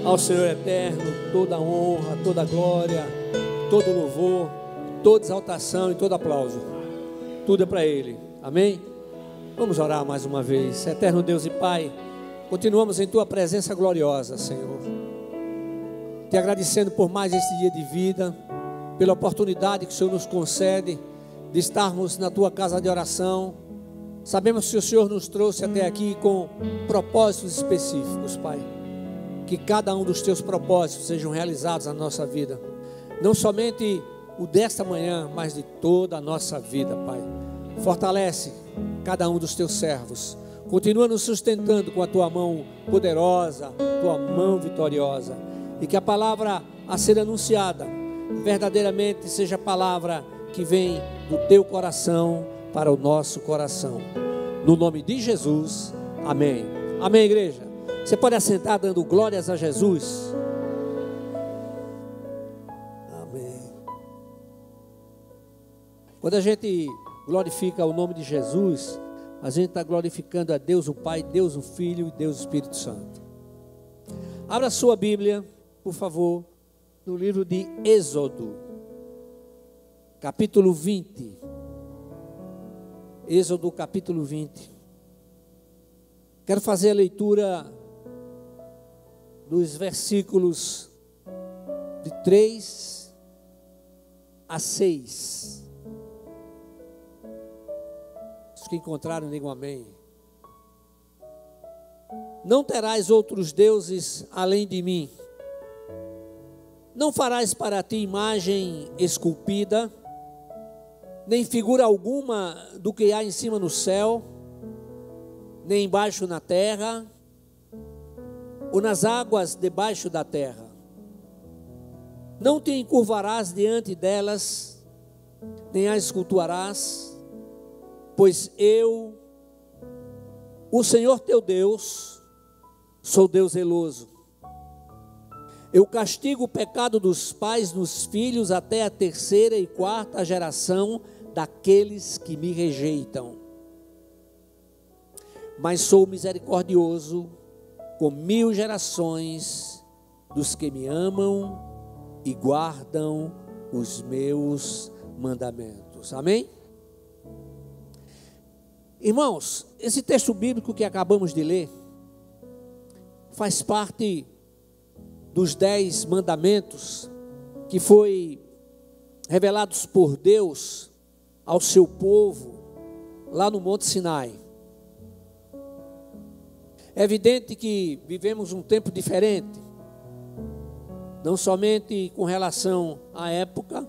Ao Senhor eterno, toda a honra, toda a glória, todo louvor, toda exaltação e todo aplauso. Tudo é para Ele. Amém? Vamos orar mais uma vez. Eterno Deus e Pai, continuamos em Tua presença gloriosa, Senhor. Te agradecendo por mais este dia de vida, pela oportunidade que o Senhor nos concede de estarmos na Tua casa de oração. Sabemos que o Senhor nos trouxe até aqui com propósitos específicos, Pai. Que cada um dos Teus propósitos sejam realizados na nossa vida. Não somente o desta manhã, mas de toda a nossa vida, Pai. Fortalece cada um dos Teus servos. Continua nos sustentando com a Tua mão poderosa, Tua mão vitoriosa. E que a palavra a ser anunciada verdadeiramente seja a palavra que vem do Teu coração para o nosso coração. No nome de Jesus, amém. Amém, igreja. Você pode assentar dando glórias a Jesus. Amém. Quando a gente glorifica o nome de Jesus, a gente está glorificando a Deus o Pai, Deus o Filho e Deus o Espírito Santo. Abra sua Bíblia, por favor, no livro de Êxodo, capítulo 20. Êxodo, capítulo 20. Quero fazer a leitura dos versículos de 3 a 6. Os que encontraram, digam amém. Não terás outros deuses além de mim. Não farás para ti imagem esculpida, nem figura alguma do que há em cima no céu, nem embaixo na terra, ou nas águas debaixo da terra. Não te encurvarás diante delas, nem as cultuarás, pois eu, o Senhor teu Deus, sou Deus zeloso. Eu castigo o pecado dos pais nos filhos até a 3ª e 4ª geração daqueles que me rejeitam. Mas sou misericordioso com 1000 gerações dos que me amam e guardam os meus mandamentos. Amém? Irmãos, esse texto bíblico que acabamos de ler faz parte dos 10 mandamentos que foi revelados por Deus ao seu povo lá no Monte Sinai. É evidente que vivemos um tempo diferente, não somente com relação à época,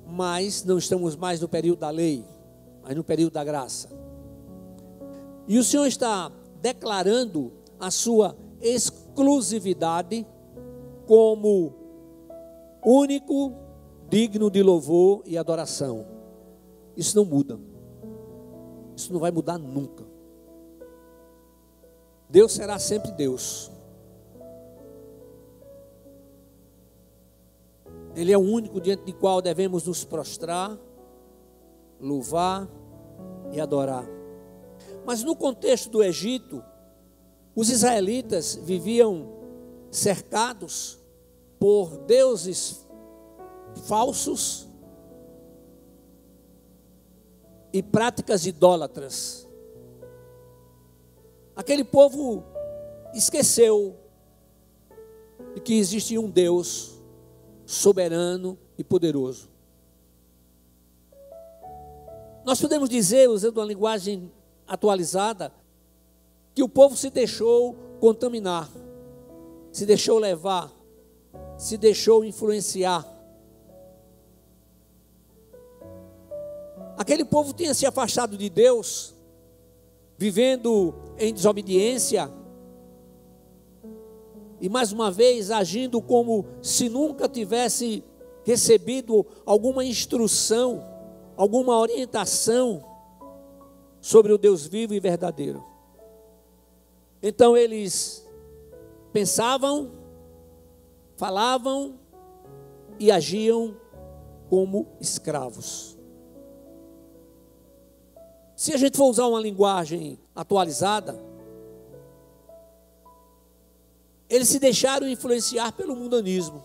mas não estamos mais no período da lei, mas no período da graça. E o Senhor está declarando a sua exclusividade como único, digno de louvor e adoração. Isso não muda. Isso não vai mudar nunca. Deus será sempre Deus. Ele é o único diante do qual devemos nos prostrar, louvar e adorar. Mas no contexto do Egito, os israelitas viviam cercados por deuses falsos e práticas idólatras. Aquele povo esqueceu de que existia um Deus soberano e poderoso. Nós podemos dizer, usando uma linguagem atualizada, que o povo se deixou contaminar, se deixou levar, se deixou influenciar. Aquele povo tinha se afastado de Deus, vivendo em desobediência, e mais uma vez agindo como se nunca tivesse recebido alguma instrução, alguma orientação sobre o Deus vivo e verdadeiro. Então eles pensavam, falavam e agiam como escravos. Se a gente for usar uma linguagem atualizada, eles se deixaram influenciar pelo mundanismo.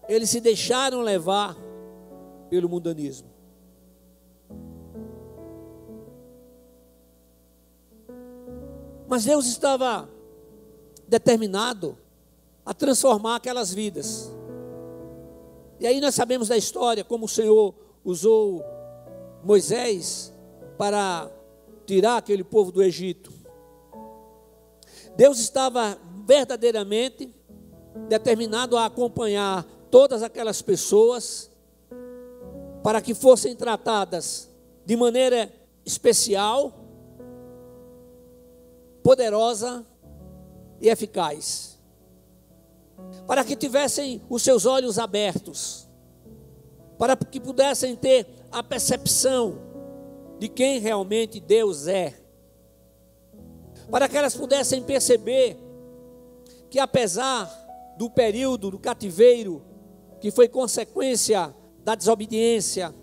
Eles se deixaram levar pelo mundanismo. Mas Deus estava determinado a transformar aquelas vidas. E aí nós sabemos da história, como o Senhor usou Moisés para tirar aquele povo do Egito. Deus estava verdadeiramente determinado a acompanhar todas aquelas pessoas para que fossem tratadas de maneira especial, poderosa e eficaz, para que tivessem os seus olhos abertos, para que pudessem ter a percepção de quem realmente Deus é, para que elas pudessem perceber que apesar do período do cativeiro, que foi consequência da desobediência,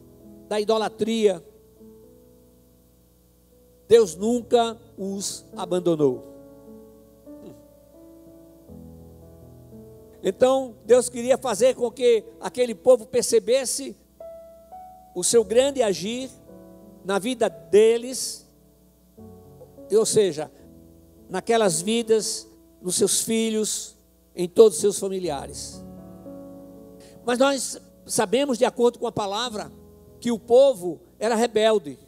da idolatria, Deus nunca os abandonou. Então, Deus queria fazer com que aquele povo percebesse o seu grande agir na vida deles, ou seja, naquelas vidas, nos seus filhos, em todos os seus familiares. Mas nós sabemos, de acordo com a palavra, que o povo era rebelde,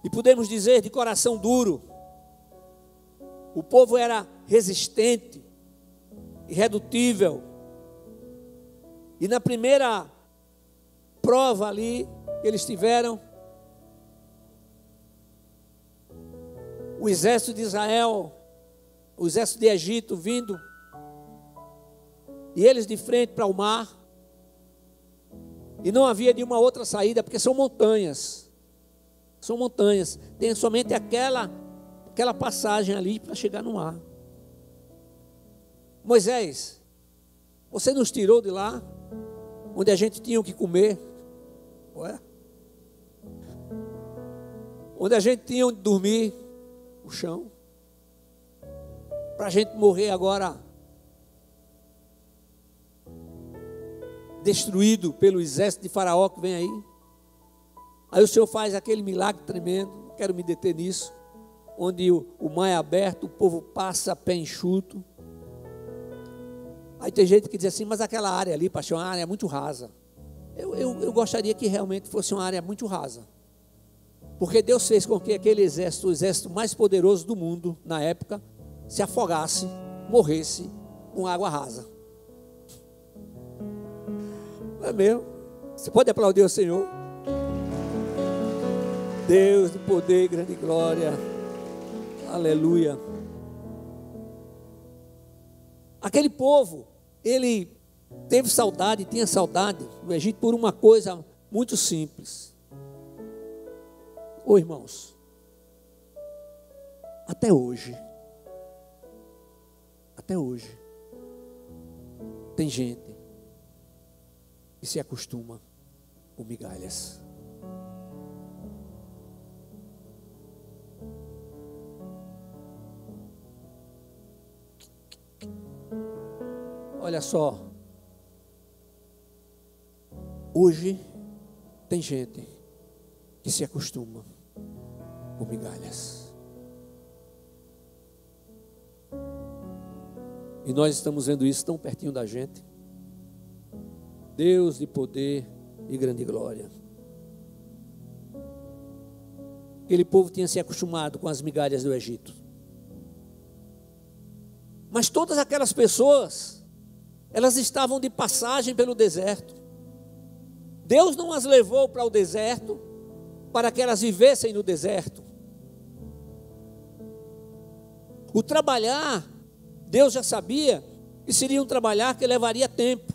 e podemos dizer de coração duro. O povo era resistente, irredutível. E na primeira prova ali que eles tiveram, o exército de Israel, o exército de Egito vindo, e eles de frente para o mar, e não havia de uma outra saída, porque são montanhas, tem somente aquela passagem ali para chegar no mar. Moisés, você nos tirou de lá, onde a gente tinha o que comer, ué? Onde a gente tinha onde dormir, o chão, para a gente morrer agora destruído pelo exército de Faraó que vem aí. Aí o Senhor faz aquele milagre tremendo, não quero me deter nisso, onde o mar é aberto, o povo passa a pé enxuto. Aí tem gente que diz assim, mas aquela área ali, pastor, uma área muito rasa. Eu gostaria que realmente fosse uma área muito rasa, porque Deus fez com que aquele exército, o exército mais poderoso do mundo na época, se afogasse, morresse com água rasa. Não é mesmo? Você pode aplaudir o Senhor? Deus de poder e grande glória, aleluia. Aquele povo, ele teve saudade, tinha saudade do Egito por uma coisa muito simples. Ô irmãos, até hoje, tem gente que se acostuma com migalhas. Olha só, hoje tem gente que se acostuma com migalhas. E nós estamos vendo isso tão pertinho da gente. Deus de poder e grande glória. Aquele povo tinha se acostumado com as migalhas do Egito. Mas todas aquelas pessoas, elas estavam de passagem pelo deserto. Deus não as levou para o deserto para que elas vivessem no deserto. O trabalhar, Deus já sabia que seria um trabalhar que levaria tempo.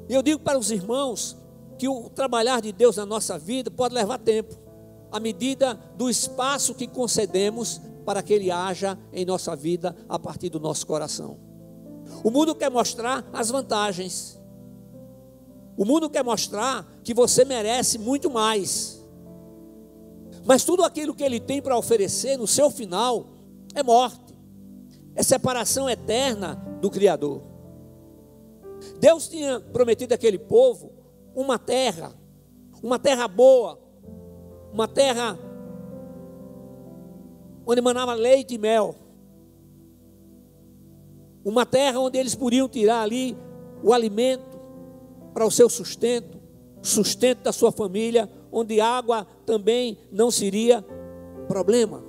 E eu digo para os irmãos que o trabalhar de Deus na nossa vida pode levar tempo, à medida do espaço que concedemos para que Ele haja em nossa vida a partir do nosso coração. O mundo quer mostrar as vantagens. O mundo quer mostrar que você merece muito mais. Mas tudo aquilo que Ele tem para oferecer no seu final é morte, é separação eterna do Criador. Deus tinha prometido àquele povo uma terra boa, uma terra onde manava leite e mel, uma terra onde eles podiam tirar ali o alimento para o seu sustento da sua família, onde água também não seria problema.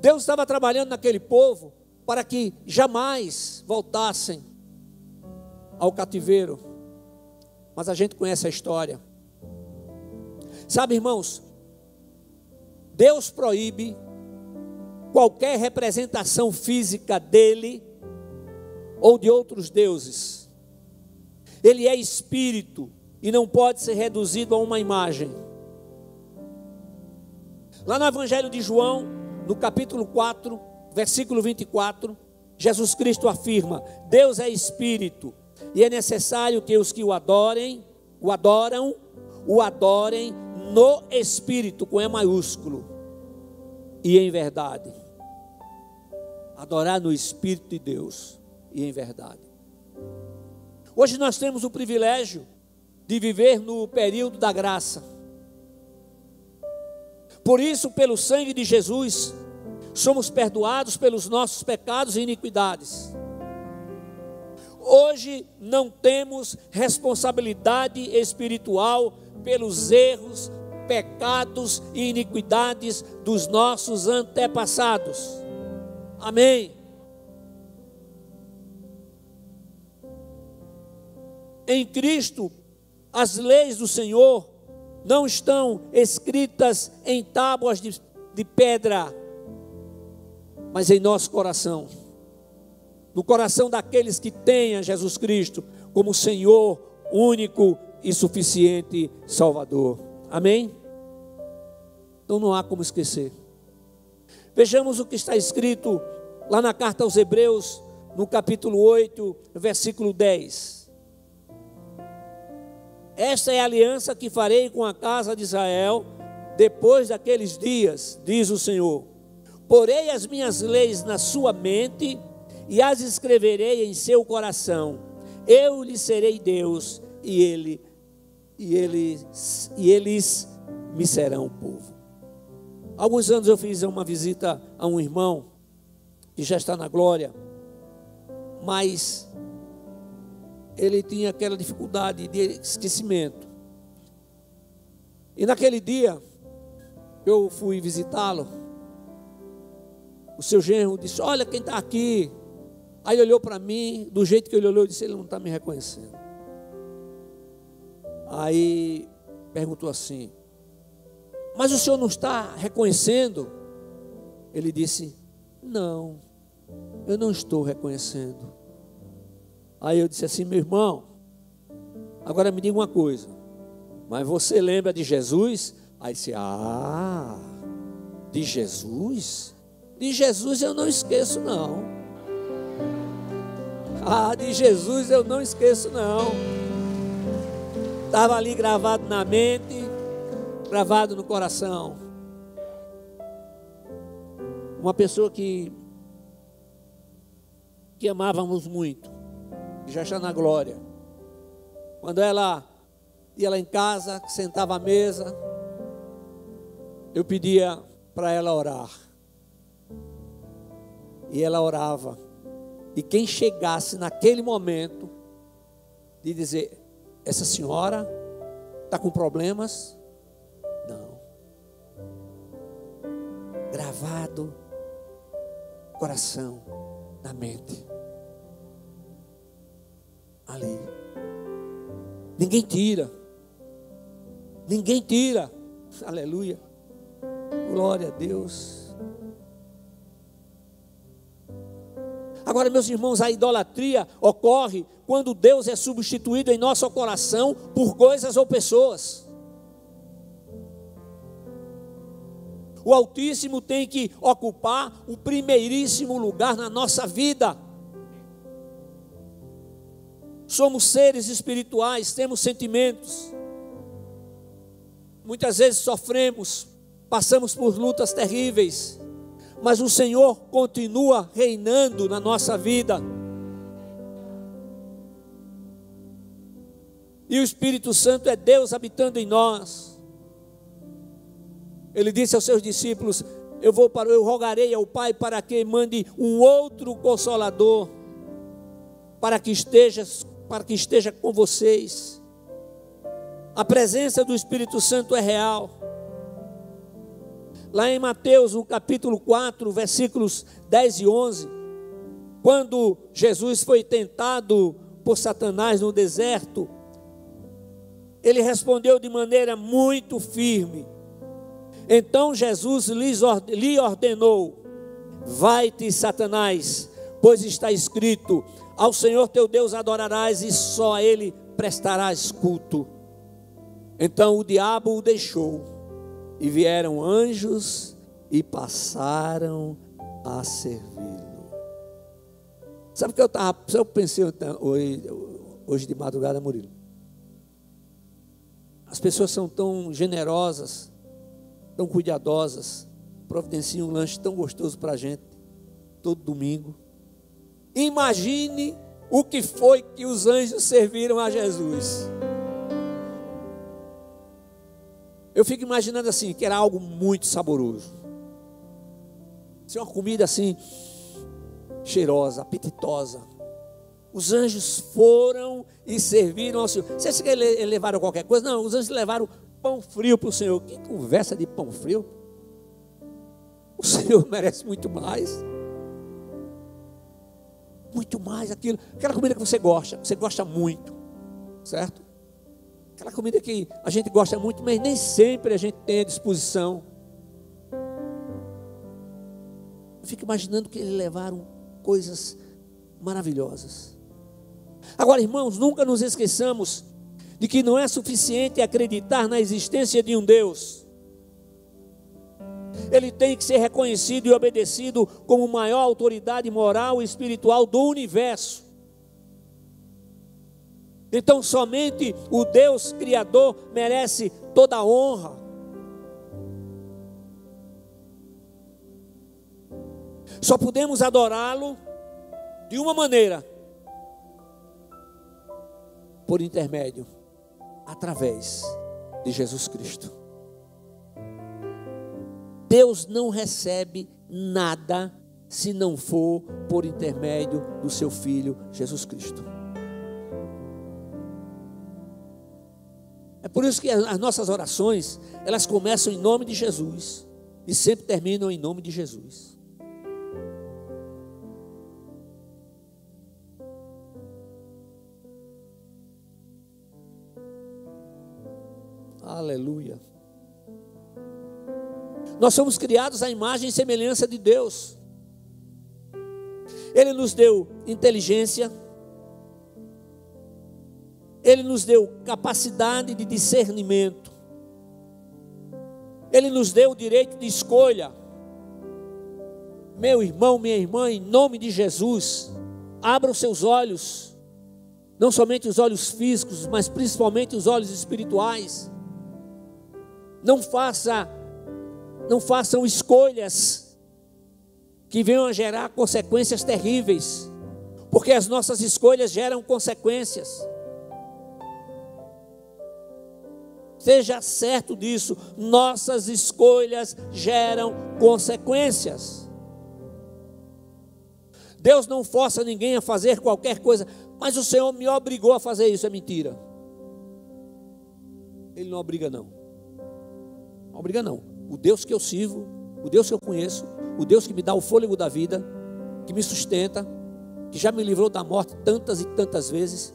Deus estava trabalhando naquele povo para que jamais voltassem ao cativeiro. Mas a gente conhece a história. Sabe, irmãos, Deus proíbe qualquer representação física dele ou de outros deuses. Ele é espírito e não pode ser reduzido a uma imagem. Lá no Evangelho de João, no capítulo 4, versículo 24, Jesus Cristo afirma: Deus é espírito, e é necessário que os que o adorem no espírito, com E maiúsculo, e em verdade. Adorar no espírito de Deus e em verdade. Hoje nós temos o privilégio de viver no período da graça. Por isso, pelo sangue de Jesus, somos perdoados pelos nossos pecados e iniquidades. Hoje não temos responsabilidade espiritual pelos erros, pecados e iniquidades dos nossos antepassados. Amém. Em Cristo, as leis do Senhor não estão escritas em tábuas de pedra, mas em nosso coração, no coração daqueles que têm a Jesus Cristo como Senhor único e suficiente Salvador. Amém? Então não há como esquecer. Vejamos o que está escrito lá na carta aos Hebreus, no capítulo 8, versículo 10. Esta é a aliança que farei com a casa de Israel depois daqueles dias, diz o Senhor. Porei as minhas leis na sua mente e as escreverei em seu coração. Eu lhe serei Deus e eles me serão povo. Alguns anos eu fiz uma visita a um irmão que já está na glória, mas ele tinha aquela dificuldade de esquecimento. E naquele dia eu fui visitá-lo. O seu genro disse: olha quem está aqui. Aí ele olhou para mim, do jeito que ele olhou, eu disse: ele não está me reconhecendo. Aí perguntou assim: mas o senhor não está reconhecendo? Ele disse: não, eu não estou reconhecendo. Aí eu disse assim: meu irmão, agora me diga uma coisa, mas você lembra de Jesus? Aí disse: de Jesus? De Jesus eu não esqueço não. De Jesus eu não esqueço não. Estava ali gravado na mente, gravado no coração. Uma pessoa que amávamos muito, que já está na glória. Quando ela ia lá em casa, sentava à mesa, eu pedia para ela orar. E ela orava. E quem chegasse naquele momento de dizer: essa senhora está com problemas? Não. Gravado no coração, na mente. Ali. Ninguém tira. Ninguém tira. Aleluia. Glória a Deus. Agora, meus irmãos, a idolatria ocorre quando Deus é substituído em nosso coração por coisas ou pessoas. O Altíssimo tem que ocupar o primeiríssimo lugar na nossa vida. Somos seres espirituais, temos sentimentos. Muitas vezes sofremos, passamos por lutas terríveis, mas o Senhor continua reinando na nossa vida. E o Espírito Santo é Deus habitando em nós. Ele disse aos seus discípulos: eu rogarei ao Pai para que mande um outro Consolador, para que esteja com vocês. A presença do Espírito Santo é real. Lá em Mateus, no capítulo 4, versículos 10 e 11, quando Jesus foi tentado por Satanás no deserto, ele respondeu de maneira muito firme. Então Jesus lhe ordenou: vai-te, Satanás, pois está escrito: ao Senhor teu Deus adorarás e só a Ele prestarás culto. Então o diabo o deixou, e vieram anjos e passaram a servi-lo. Sabe o que eu pensei hoje de madrugada, Murilo? As pessoas são tão generosas, tão cuidadosas, providenciam um lanche tão gostoso para a gente, todo domingo. Imagine o que foi que os anjos serviram a Jesus. Eu fico imaginando assim, que era algo muito saboroso. Uma comida assim, cheirosa, apetitosa. Os anjos foram e serviram ao Senhor. Você acha que eles levaram qualquer coisa? Não, os anjos levaram pão frio para o Senhor. Que conversa de pão frio? O Senhor merece muito mais. Muito mais aquela comida que você gosta muito, certo? Aquela comida que a gente gosta muito, mas nem sempre a gente tem a disposição. Eu fico imaginando que eles levaram coisas maravilhosas. Agora, irmãos, nunca nos esqueçamos de que não é suficiente acreditar na existência de um Deus. Ele tem que ser reconhecido e obedecido como maior autoridade moral e espiritual do universo. Então somente o Deus Criador merece toda a honra. Só podemos adorá-lo de uma maneira: por intermédio, através de Jesus Cristo. Deus não recebe nada se não for por intermédio do seu Filho Jesus Cristo. É por isso que as nossas orações, elas começam em nome de Jesus e sempre terminam em nome de Jesus. Aleluia. Nós somos criados à imagem e semelhança de Deus. Ele nos deu inteligência, Ele nos deu capacidade de discernimento, Ele nos deu o direito de escolha. Meu irmão, minha irmã, em nome de Jesus, abra os seus olhos, não somente os olhos físicos, mas principalmente os olhos espirituais. Não façam escolhas que venham a gerar consequências terríveis, porque as nossas escolhas geram consequências. Seja certo disso, nossas escolhas geram consequências. Deus não força ninguém a fazer qualquer coisa, mas o Senhor me obrigou a fazer isso. É mentira. Ele não obriga não. Não obriga não. O Deus que eu sirvo, o Deus que eu conheço, o Deus que me dá o fôlego da vida, que me sustenta, que já me livrou da morte tantas e tantas vezes,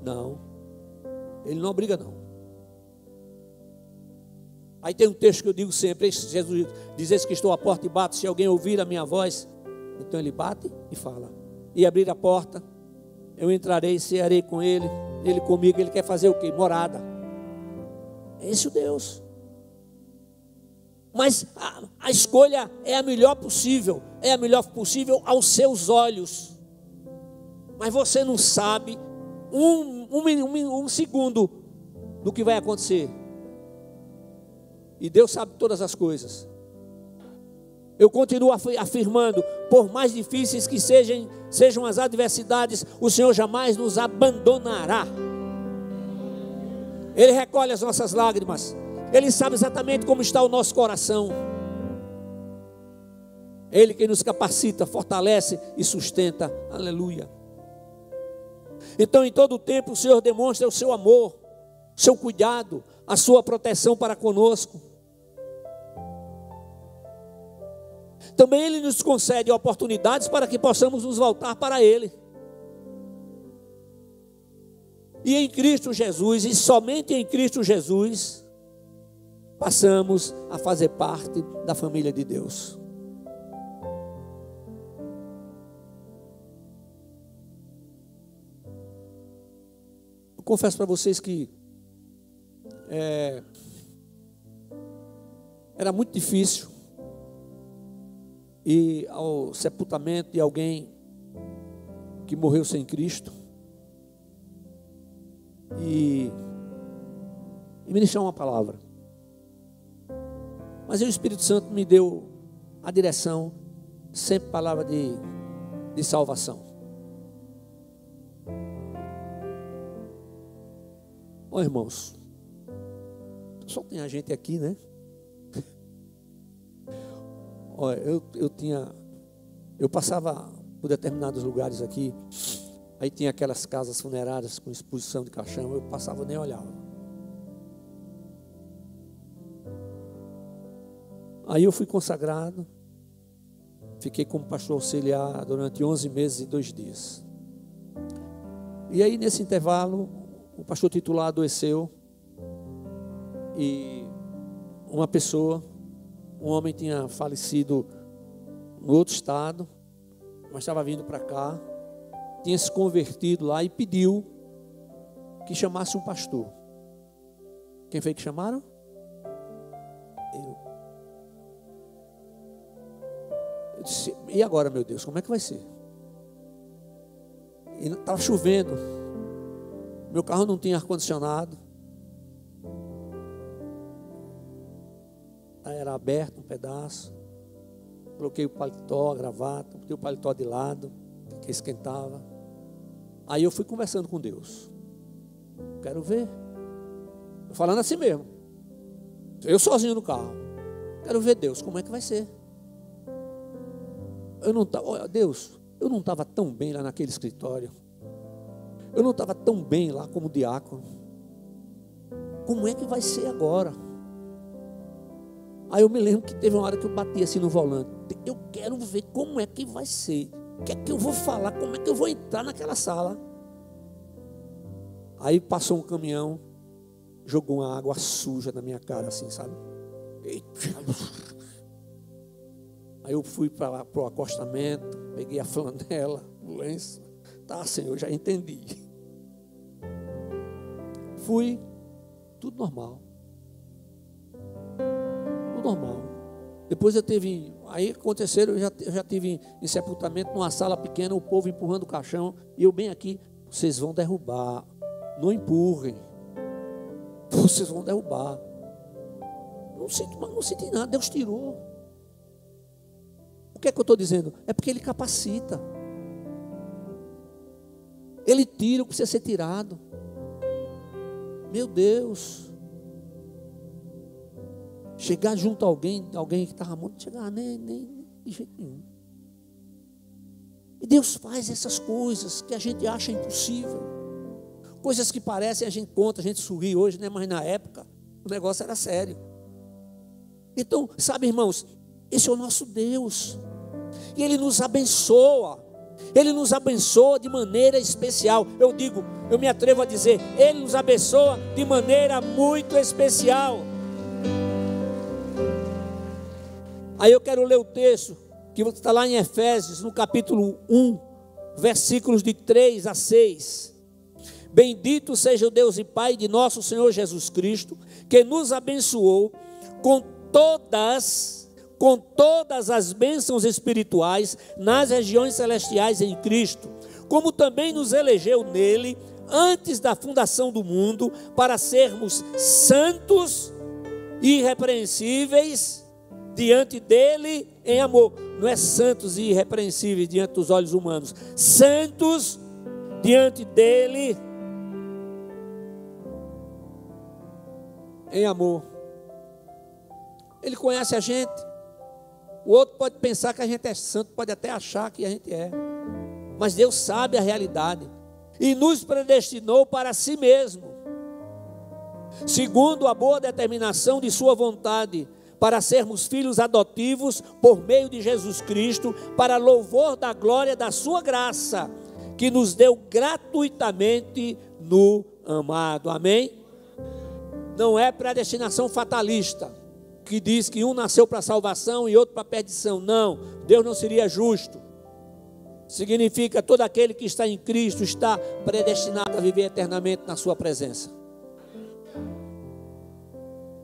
não, Ele não obriga não. Aí tem um texto que eu digo sempre: Jesus diz que estou à porta e bato, se alguém ouvir a minha voz, então ele bate e fala, e abrir a porta, eu entrarei, cearei com ele, ele comigo. Ele quer fazer o quê? Morada. É esse o Deus. Mas a escolha é a melhor possível, é a melhor possível aos seus olhos. Mas você não sabe um segundo do que vai acontecer. E Deus sabe todas as coisas. Eu continuo afirmando, por mais difíceis que sejam as adversidades, o Senhor jamais nos abandonará. Ele recolhe as nossas lágrimas. Ele sabe exatamente como está o nosso coração. Ele que nos capacita, fortalece e sustenta. Aleluia. Então, em todo o tempo, o Senhor demonstra o seu amor, o seu cuidado, a sua proteção para conosco. Também Ele nos concede oportunidades para que possamos nos voltar para Ele. E em Cristo Jesus, e somente em Cristo Jesus, passamos a fazer parte da família de Deus. Eu confesso para vocês que era muito difícil ir ao sepultamento de alguém que morreu sem Cristo e ministrar uma palavra. Mas aí o Espírito Santo me deu a direção, sempre palavra de salvação. Ó, irmãos, só tem a gente aqui, né? Olha, eu passava por determinados lugares aqui, aí tinha aquelas casas funerárias com exposição de caixão, eu passava nem olhava. Aí eu fui consagrado, fiquei como pastor auxiliar durante 11 meses e 2 dias. E aí nesse intervalo, o pastor titular adoeceu e uma pessoa, um homem tinha falecido no outro estado, mas estava vindo para cá, tinha se convertido lá e pediu que chamasse um pastor. Quem foi que chamaram? Eu disse, e agora, meu Deus, como é que vai ser? E estava chovendo, meu carro não tinha ar-condicionado, era aberto um pedaço, coloquei o paletó, a gravata, botei o paletó de lado, que esquentava. Aí eu fui conversando com Deus. Quero ver. Falando assim mesmo. Eu sozinho no carro. Quero ver, Deus, como é que vai ser. Deus, eu não estava tão bem lá naquele escritório. Eu não estava tão bem lá como diácono. Como é que vai ser agora? Aí eu me lembro que teve uma hora que eu bati assim no volante. Eu quero ver como é que vai ser. O que é que eu vou falar? Como é que eu vou entrar naquela sala? Aí passou um caminhão, jogou uma água suja na minha cara assim, sabe? Aí eu fui para o acostamento, peguei a flanela, o lenço. Tá, Senhor, já entendi. Fui, tudo normal. Normal. Depois aí aconteceram, eu já tive em sepultamento numa sala pequena, o povo empurrando o caixão, e eu bem aqui, vocês vão derrubar, não empurrem, vocês vão derrubar. Não senti nada, Deus tirou. O que é que eu estou dizendo? É porque Ele capacita, Ele tira o que precisa ser tirado. Meu Deus. Chegar junto a alguém que estava morto, chegar nem de jeito nenhum. E Deus faz essas coisas que a gente acha impossível. Coisas que parecem, a gente conta, a gente sorri hoje, né? Mas na época o negócio era sério. Então, sabe, irmãos, esse é o nosso Deus. E Ele nos abençoa. Ele nos abençoa de maneira especial. Eu me atrevo a dizer, Ele nos abençoa de maneira muito especial. Aí eu quero ler o texto que está lá em Efésios, no capítulo 1, versículos de 3 a 6. Bendito seja o Deus e Pai de nosso Senhor Jesus Cristo, que nos abençoou com todas as bênçãos espirituais nas regiões celestiais em Cristo, como também nos elegeu nele antes da fundação do mundo, para sermos santos, irrepreensíveis diante dele em amor. Não é santos e irrepreensíveis diante dos olhos humanos. Santos diante dele em amor. Ele conhece a gente. O outro pode pensar que a gente é santo, pode até achar que a gente é. Mas Deus sabe a realidade. E nos predestinou para si mesmo, segundo a boa determinação de sua vontade, para sermos filhos adotivos por meio de Jesus Cristo, para louvor da glória da sua graça, que nos deu gratuitamente no amado. Amém? Não é predestinação fatalista, que diz que um nasceu para salvação e outro para perdição. Não, Deus não seria justo. Significa todo aquele que está em Cristo está predestinado a viver eternamente na sua presença.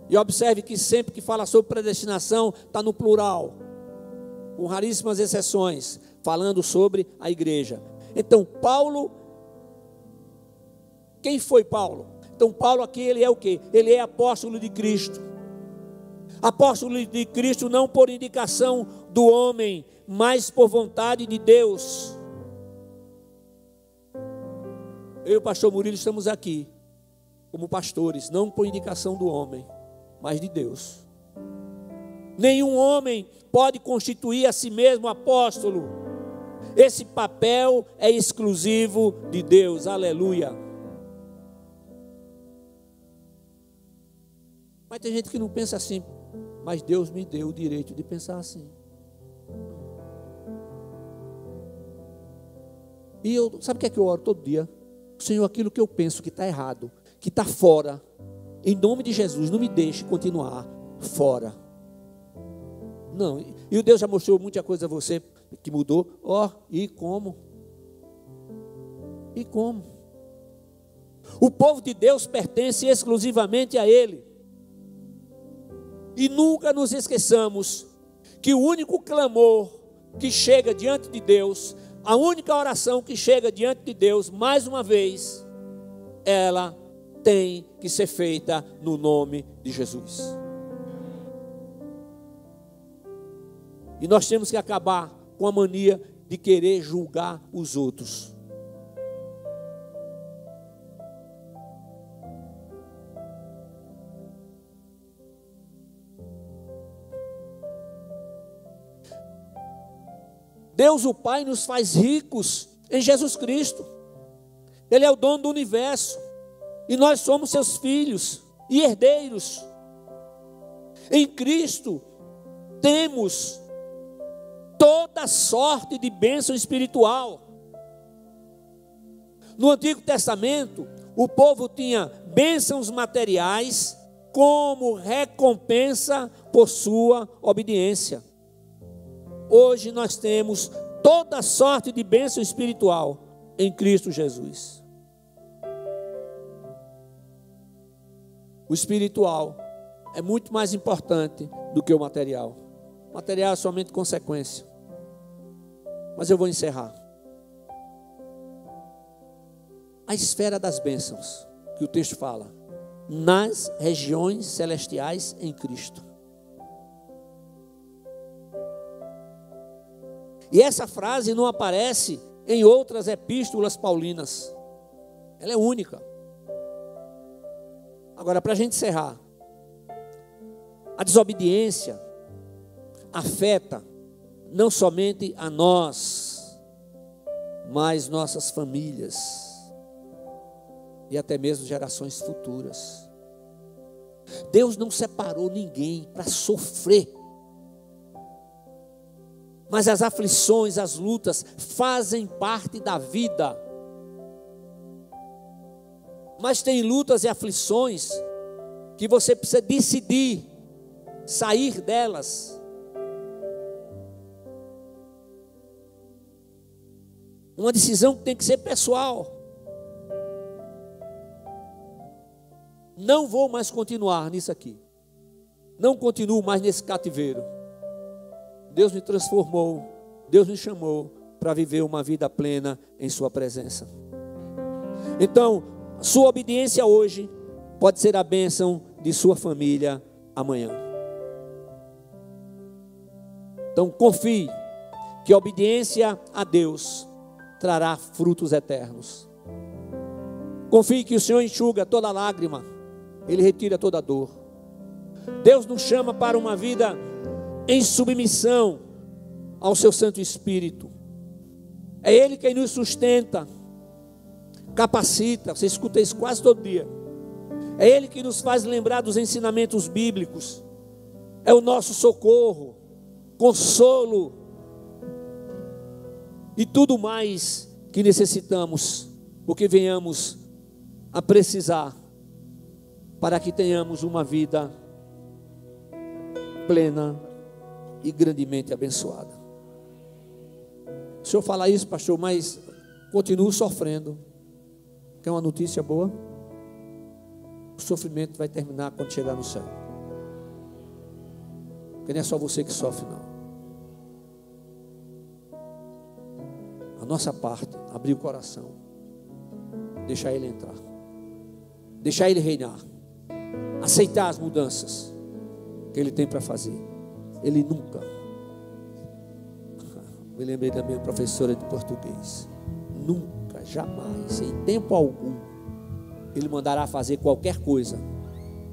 E observe que sempre que fala sobre predestinação, está no plural, com raríssimas exceções, falando sobre a igreja. Então Paulo, quem foi Paulo? Então Paulo aqui, ele é o quê? Ele é apóstolo de Cristo. Apóstolo de Cristo não por indicação do homem, mas por vontade de Deus. Eu e o pastor Murilo estamos aqui como pastores, não por indicação do homem, mas de Deus. Nenhum homem pode constituir a si mesmo apóstolo. Esse papel é exclusivo de Deus. Aleluia. Mas tem gente que não pensa assim. Mas Deus me deu o direito de pensar assim. E eu, sabe o que é que eu oro todo dia? Senhor, aquilo que eu penso que está errado, que está fora, em nome de Jesus, não me deixe continuar fora. Não, e o Deus já mostrou muita coisa a você que mudou. E como? E como? O povo de Deus pertence exclusivamente a Ele. E nunca nos esqueçamos que o único clamor que chega diante de Deus, a única oração que chega diante de Deus, mais uma vez, ela tem que ser feita no nome de Jesus. E nós temos que acabar com a mania de querer julgar os outros. Deus o Pai nos faz ricos em Jesus Cristo. Ele é o dono do universo. E nós somos seus filhos e herdeiros. Em Cristo temos toda sorte de bênção espiritual. No Antigo Testamento, o povo tinha bênçãos materiais como recompensa por sua obediência. Hoje nós temos toda sorte de bênção espiritual em Cristo Jesus. O espiritual é muito mais importante do que o material. O material é somente consequência. Mas eu vou encerrar. A esfera das bênçãos, que o texto fala, nas regiões celestiais em Cristo. E essa frase não aparece em outras epístolas paulinas. Ela é única. Agora, para a gente encerrar, a desobediência afeta não somente a nós, mas nossas famílias e até mesmo gerações futuras. Deus não separou ninguém para sofrer. Mas as aflições, as lutas fazem parte da vida. Mas tem lutas e aflições que você precisa decidir sair delas. Uma decisão que tem que ser pessoal. Não vou mais continuar nisso aqui. Não continuo mais nesse cativeiro. Deus me transformou, Deus me chamou para viver uma vida plena em sua presença. Então, sua obediência hoje pode ser a bênção de sua família amanhã. Então confie que a obediência a Deus trará frutos eternos. Confie que o Senhor enxuga toda lágrima, Ele retira toda dor. Deus nos chama para uma vida em submissão ao seu Santo Espírito. É Ele quem nos sustenta, capacita. Você escuta isso quase todo dia. É Ele que nos faz lembrar dos ensinamentos bíblicos. É o nosso socorro, consolo e tudo mais que necessitamos, porque venhamos a precisar, para que tenhamos uma vida plena e grandemente abençoada. O senhor fala isso, pastor, mas continuo sofrendo. Quer uma notícia boa? O sofrimento vai terminar quando chegar no céu. Porque não é só você que sofre, não. A nossa parte, abrir o coração, deixar Ele entrar, deixar Ele reinar, aceitar as mudanças que Ele tem para fazer. Ele nunca, me lembrei da minha professora de português, nunca, jamais, em tempo algum, Ele mandará fazer qualquer coisa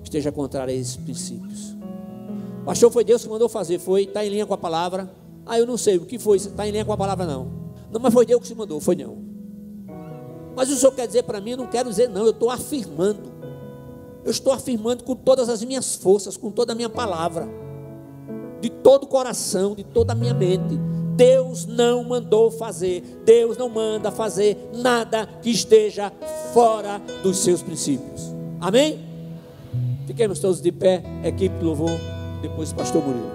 que esteja contrária a esses princípios. Pastor, foi Deus que mandou fazer, foi, está em linha com a palavra. Eu não sei o que foi, está em linha com a palavra não, mas foi Deus que se mandou, foi não. Mas o senhor quer dizer para mim? Eu não quero dizer não, eu estou afirmando. Eu estou afirmando com todas as minhas forças, com toda a minha palavra, de todo o coração, de toda a minha mente. Deus não mandou fazer, Deus não manda fazer nada que esteja fora dos seus princípios. Amém? Fiquemos todos de pé, equipe do louvor, depois o pastor Murilo.